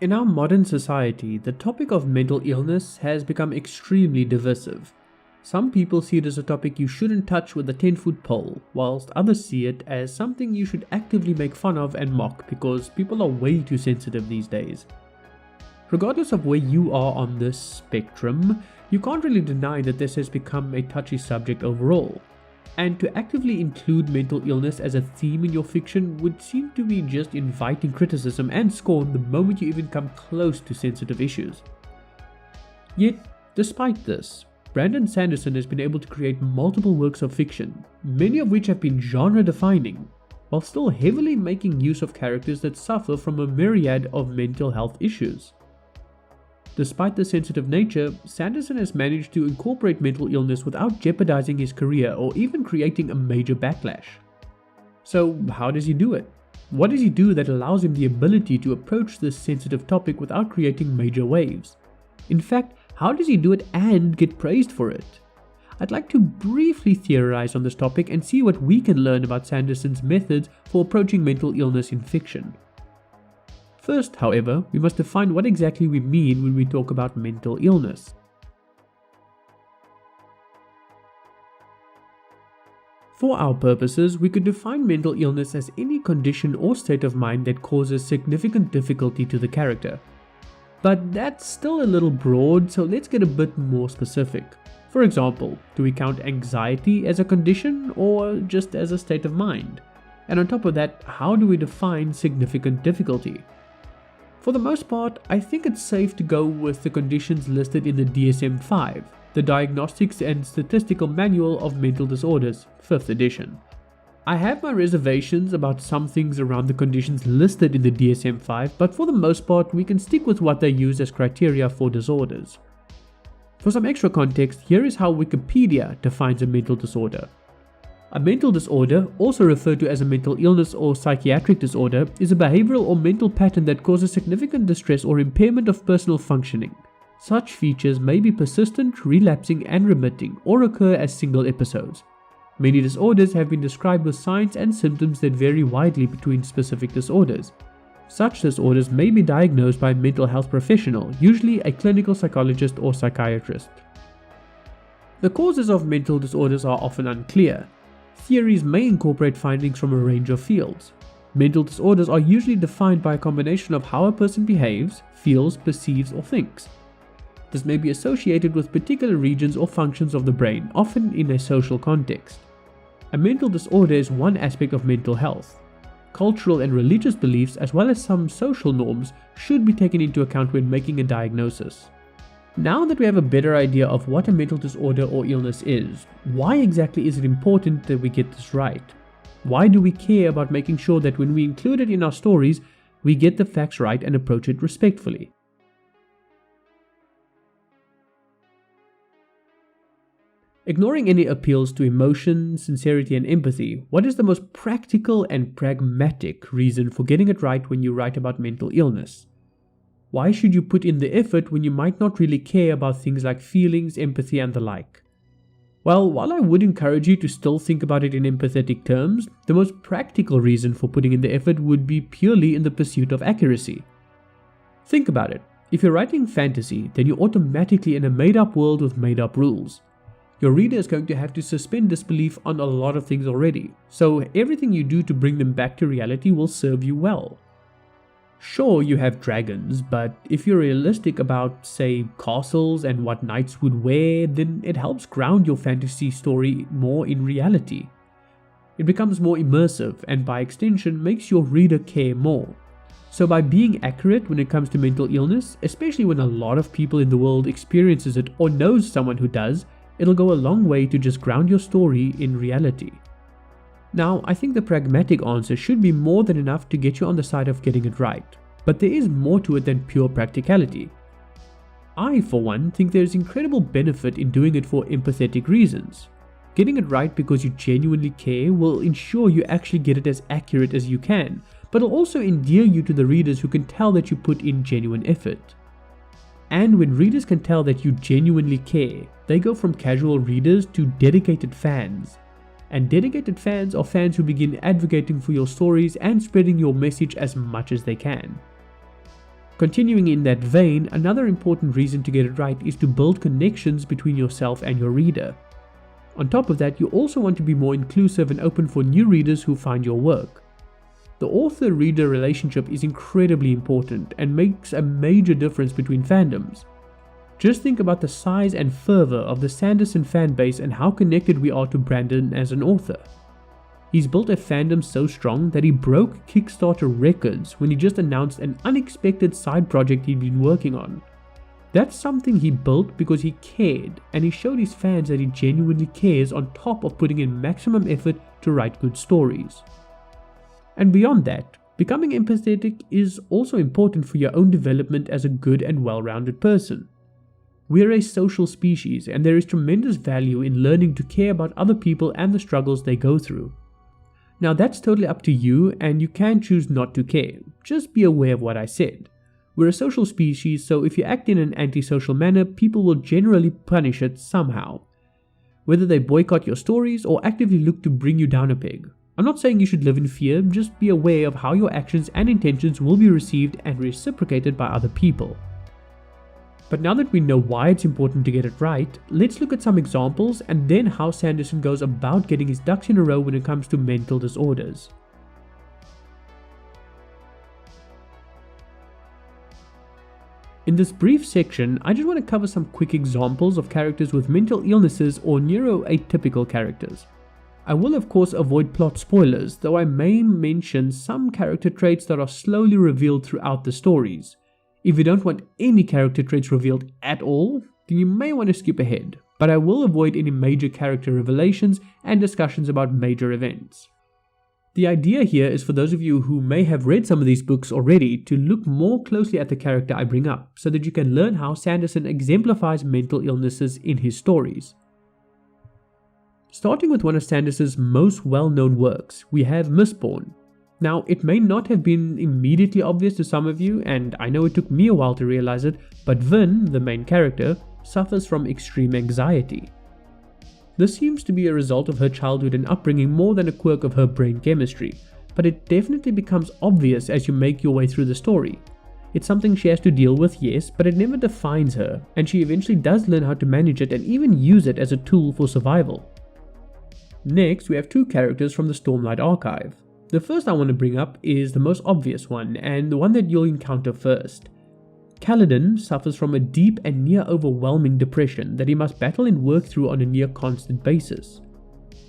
In our modern society, the topic of mental illness has become extremely divisive. Some people see it as a topic you shouldn't touch with a 10-foot pole, whilst others see it as something you should actively make fun of and mock because people are way too sensitive these days. Regardless of where you are on this spectrum, you can't really deny that this has become a touchy subject overall. And to actively include mental illness as a theme in your fiction would seem to be just inviting criticism and scorn the moment you even come close to sensitive issues. Yet, despite this, Brandon Sanderson has been able to create multiple works of fiction, many of which have been genre-defining, while still heavily making use of characters that suffer from a myriad of mental health issues. Despite the sensitive nature, Sanderson has managed to incorporate mental illness without jeopardizing his career or even creating a major backlash. So how does he do it? What does he do that allows him the ability to approach this sensitive topic without creating major waves? In fact, how does he do it and get praised for it? I'd like to briefly theorize on this topic and see what we can learn about Sanderson's methods for approaching mental illness in fiction. First, however, we must define what exactly we mean when we talk about mental illness. For our purposes, we could define mental illness as any condition or state of mind that causes significant difficulty to the character. But that's still a little broad, so let's get a bit more specific. For example, do we count anxiety as a condition or just as a state of mind? And on top of that, how do we define significant difficulty? For the most part, I think it's safe to go with the conditions listed in the DSM-5, the Diagnostics and Statistical Manual of Mental Disorders, 5th edition. I have my reservations about some things around the conditions listed in the DSM-5, but for the most part, we can stick with what they use as criteria for disorders. For some extra context, here is how Wikipedia defines a mental disorder. A mental disorder, also referred to as a mental illness or psychiatric disorder, is a behavioral or mental pattern that causes significant distress or impairment of personal functioning. Such features may be persistent, relapsing, and remitting, or occur as single episodes. Many disorders have been described with signs and symptoms that vary widely between specific disorders. Such disorders may be diagnosed by a mental health professional, usually a clinical psychologist or psychiatrist. The causes of mental disorders are often unclear. Theories may incorporate findings from a range of fields. Mental disorders are usually defined by a combination of how a person behaves, feels, perceives, or thinks. This may be associated with particular regions or functions of the brain, often in a social context. A mental disorder is one aspect of mental health. Cultural and religious beliefs, as well as some social norms, should be taken into account when making a diagnosis. Now that we have a better idea of what a mental disorder or illness is, why exactly is it important that we get this right? Why do we care about making sure that when we include it in our stories, we get the facts right and approach it respectfully? Ignoring any appeals to emotion, sincerity, and empathy, what is the most practical and pragmatic reason for getting it right when you write about mental illness? Why should you put in the effort when you might not really care about things like feelings, empathy, and the like? Well, while I would encourage you to still think about it in empathetic terms, the most practical reason for putting in the effort would be purely in the pursuit of accuracy. Think about it. If you're writing fantasy, then you're automatically in a made-up world with made-up rules. Your reader is going to have to suspend disbelief on a lot of things already, so everything you do to bring them back to reality will serve you well. Sure, you have dragons, but if you're realistic about, say, castles and what knights would wear, then it helps ground your fantasy story more in reality. It becomes more immersive and by extension makes your reader care more. So by being accurate when it comes to mental illness, especially when a lot of people in the world experiences it or knows someone who does, it'll go a long way to just ground your story in reality. Now, I think the pragmatic answer should be more than enough to get you on the side of getting it right, but there is more to it than pure practicality. I, for one, think there is incredible benefit in doing it for empathetic reasons. Getting it right because you genuinely care will ensure you actually get it as accurate as you can, but it'll also endear you to the readers who can tell that you put in genuine effort. And when readers can tell that you genuinely care, they go from casual readers to dedicated fans. And dedicated fans are fans who begin advocating for your stories and spreading your message as much as they can. Continuing in that vein, another important reason to get it right is to build connections between yourself and your reader. On top of that, you also want to be more inclusive and open for new readers who find your work. The author-reader relationship is incredibly important and makes a major difference between fandoms. Just think about the size and fervor of the Sanderson fanbase and how connected we are to Brandon as an author. He's built a fandom so strong that he broke Kickstarter records when he just announced an unexpected side project he'd been working on. That's something he built because he cared, and he showed his fans that he genuinely cares on top of putting in maximum effort to write good stories. And beyond that, becoming empathetic is also important for your own development as a good and well-rounded person. We're a social species, and there is tremendous value in learning to care about other people and the struggles they go through. Now that's totally up to you, and you can choose not to care. Just be aware of what I said. We're a social species, so if you act in an antisocial manner, people will generally punish it somehow. Whether they boycott your stories or actively look to bring you down a peg. I'm not saying you should live in fear, just be aware of how your actions and intentions will be received and reciprocated by other people. But now that we know why it's important to get it right, let's look at some examples and then how Sanderson goes about getting his ducks in a row when it comes to mental disorders. In this brief section, I just want to cover some quick examples of characters with mental illnesses or neuroatypical characters. I will of course avoid plot spoilers, though I may mention some character traits that are slowly revealed throughout the stories. If you don't want any character traits revealed at all, then you may want to skip ahead, but I will avoid any major character revelations and discussions about major events. The idea here is for those of you who may have read some of these books already to look more closely at the character I bring up, so that you can learn how Sanderson exemplifies mental illnesses in his stories. Starting with one of Sanderson's most well-known works, we have Mistborn. Now, it may not have been immediately obvious to some of you, and I know it took me a while to realize it, but Vin, the main character, suffers from extreme anxiety. This seems to be a result of her childhood and upbringing more than a quirk of her brain chemistry, but it definitely becomes obvious as you make your way through the story. It's something she has to deal with, yes, but it never defines her, and she eventually does learn how to manage it and even use it as a tool for survival. Next, we have two characters from the Stormlight archive. The first I want to bring up is the most obvious one, and the one that you'll encounter first. Kaladin suffers from a deep and near overwhelming depression that he must battle and work through on a near constant basis.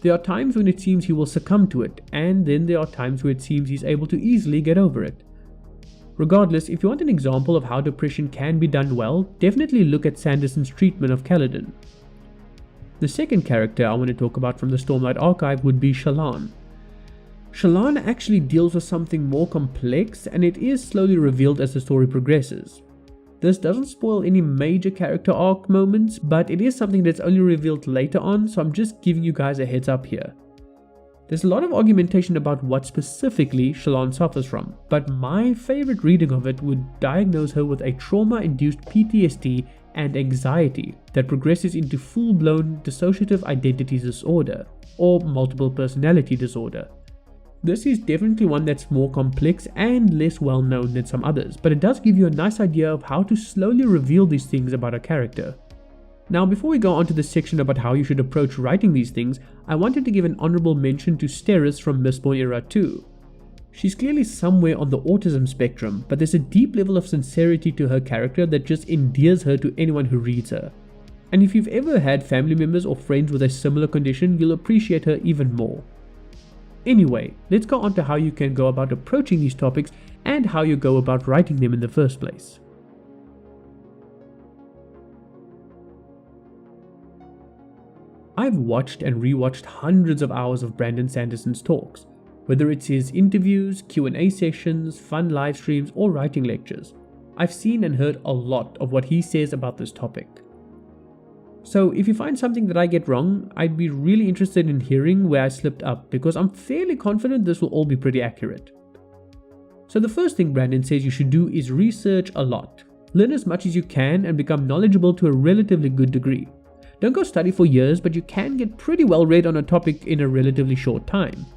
There are times when it seems he will succumb to it, and then there are times where it seems he's able to easily get over it. Regardless, if you want an example of how depression can be done well, definitely look at Sanderson's treatment of Kaladin. The second character I want to talk about from the Stormlight archive would be Shallan. Shallan actually deals with something more complex, and it is slowly revealed as the story progresses. This doesn't spoil any major character arc moments, but it is something that's only revealed later on, so I'm just giving you guys a heads up here. There's a lot of argumentation about what specifically Shallan suffers from, but my favorite reading of it would diagnose her with a trauma-induced PTSD and anxiety that progresses into full-blown dissociative identity disorder, or multiple personality disorder. This is definitely one that's more complex and less well known than some others, but it does give you a nice idea of how to slowly reveal these things about a character. Now, before we go on to the section about how you should approach writing these things, I wanted to give an honorable mention to Steris from Mistborn Era 2. She's clearly somewhere on the autism spectrum, but there's a deep level of sincerity to her character that just endears her to anyone who reads her. And if you've ever had family members or friends with a similar condition, you'll appreciate her even more. Anyway, let's go on to how you can go about approaching these topics and how you go about writing them in the first place. I've watched and rewatched hundreds of hours of Brandon Sanderson's talks, whether it's his interviews, Q&A sessions, fun live streams, or writing lectures. I've seen and heard a lot of what he says about this topic. So if you find something that I get wrong, I'd be really interested in hearing where I slipped up, because I'm fairly confident this will all be pretty accurate. So the first thing Brandon says you should do is research a lot. Learn as much as you can and become knowledgeable to a relatively good degree. Don't go study for years, but you can get pretty well read on a topic in a relatively short time.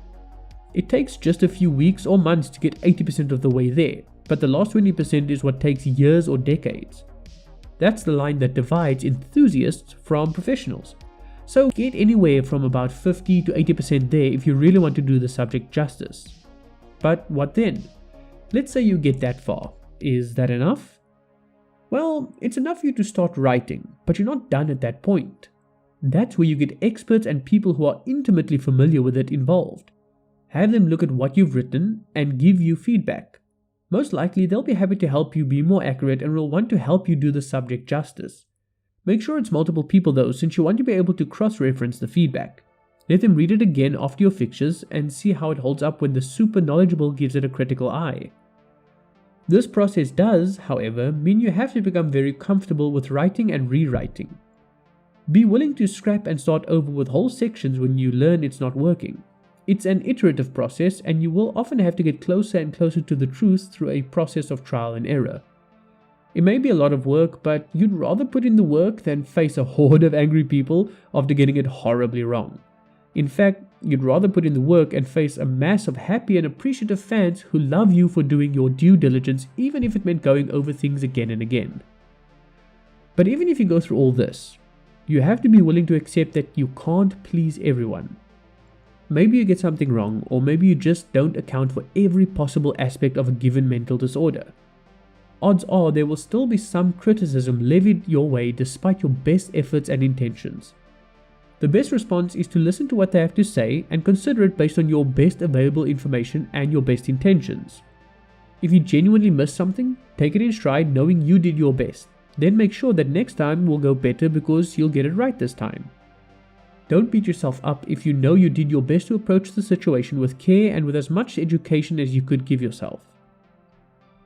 It takes just a few weeks or months to get 80% of the way there, but the last 20% is what takes years or decades. That's the line that divides enthusiasts from professionals. So get anywhere from about 50 to 80% there if you really want to do the subject justice. But what then? Let's say you get that far. Is that enough? Well, it's enough for you to start writing, but you're not done at that point. That's where you get experts and people who are intimately familiar with it involved. Have them look at what you've written and give you feedback. Most likely they'll be happy to help you be more accurate and will want to help you do the subject justice. Make sure it's multiple people though, since you want to be able to cross-reference the feedback. Let them read it again after your fixtures and see how it holds up when the super knowledgeable gives it a critical eye. This process does, however, mean you have to become very comfortable with writing and rewriting. Be willing to scrap and start over with whole sections when you learn it's not working. It's an iterative process and you will often have to get closer and closer to the truth through a process of trial and error. It may be a lot of work, but you'd rather put in the work than face a horde of angry people after getting it horribly wrong. In fact, you'd rather put in the work and face a mass of happy and appreciative fans who love you for doing your due diligence, even if it meant going over things again and again. But even if you go through all this, you have to be willing to accept that you can't please everyone. Maybe you get something wrong, or maybe you just don't account for every possible aspect of a given mental disorder. Odds are there will still be some criticism levied your way despite your best efforts and intentions. The best response is to listen to what they have to say and consider it based on your best available information and your best intentions. If you genuinely miss something, take it in stride knowing you did your best. Then make sure that next time will go better because you'll get it right this time. Don't beat yourself up if you know you did your best to approach the situation with care and with as much education as you could give yourself.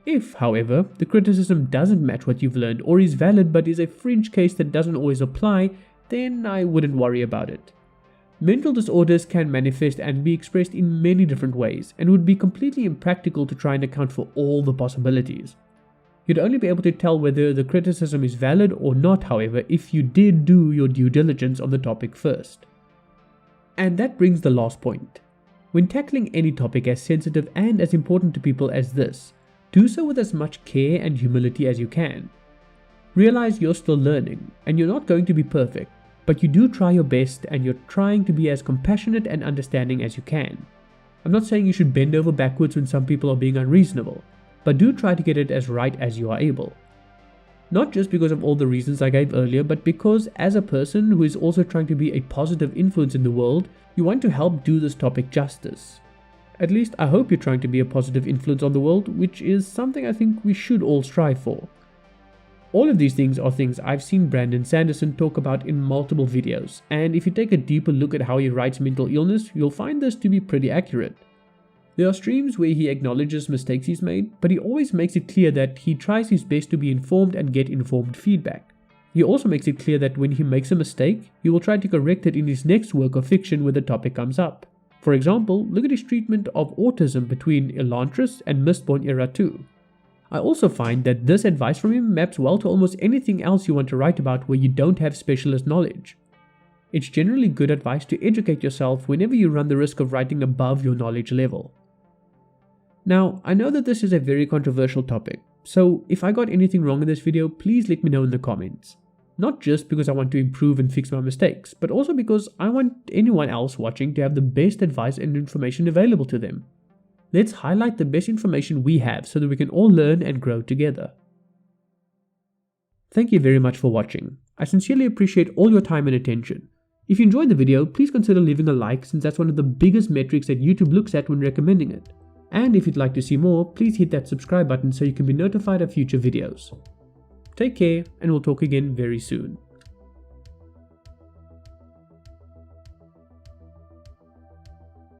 If, however, the criticism doesn't match what you've learned or is valid but is a fringe case that doesn't always apply, then I wouldn't worry about it. Mental disorders can manifest and be expressed in many different ways, and would be completely impractical to try and account for all the possibilities. You'd only be able to tell whether the criticism is valid or not, however, if you did do your due diligence on the topic first. And that brings the last point. When tackling any topic as sensitive and as important to people as this, do so with as much care and humility as you can. Realize you're still learning, and you're not going to be perfect, but you do try your best and you're trying to be as compassionate and understanding as you can. I'm not saying you should bend over backwards when some people are being unreasonable, but do try to get it as right as you are able. Not just because of all the reasons I gave earlier, but because as a person who is also trying to be a positive influence in the world, you want to help do this topic justice. At least I hope you're trying to be a positive influence on the world, which is something I think we should all strive for. All of these things are things I've seen Brandon Sanderson talk about in multiple videos, and if you take a deeper look at how he writes mental illness, you'll find this to be pretty accurate. There are streams where he acknowledges mistakes he's made, but he always makes it clear that he tries his best to be informed and get informed feedback. He also makes it clear that when he makes a mistake, he will try to correct it in his next work of fiction where the topic comes up. For example, look at his treatment of autism between Elantris and Mistborn Era 2. I also find that this advice from him maps well to almost anything else you want to write about where you don't have specialist knowledge. It's generally good advice to educate yourself whenever you run the risk of writing above your knowledge level. Now, I know that this is a very controversial topic, so if I got anything wrong in this video, please let me know in the comments. Not just because I want to improve and fix my mistakes, but also because I want anyone else watching to have the best advice and information available to them. Let's highlight the best information we have so that we can all learn and grow together. Thank you very much for watching. I sincerely appreciate all your time and attention. If you enjoyed the video, please consider leaving a like since that's one of the biggest metrics that YouTube looks at when recommending it. And if you'd like to see more, please hit that subscribe button so you can be notified of future videos. Take care, and we'll talk again very soon.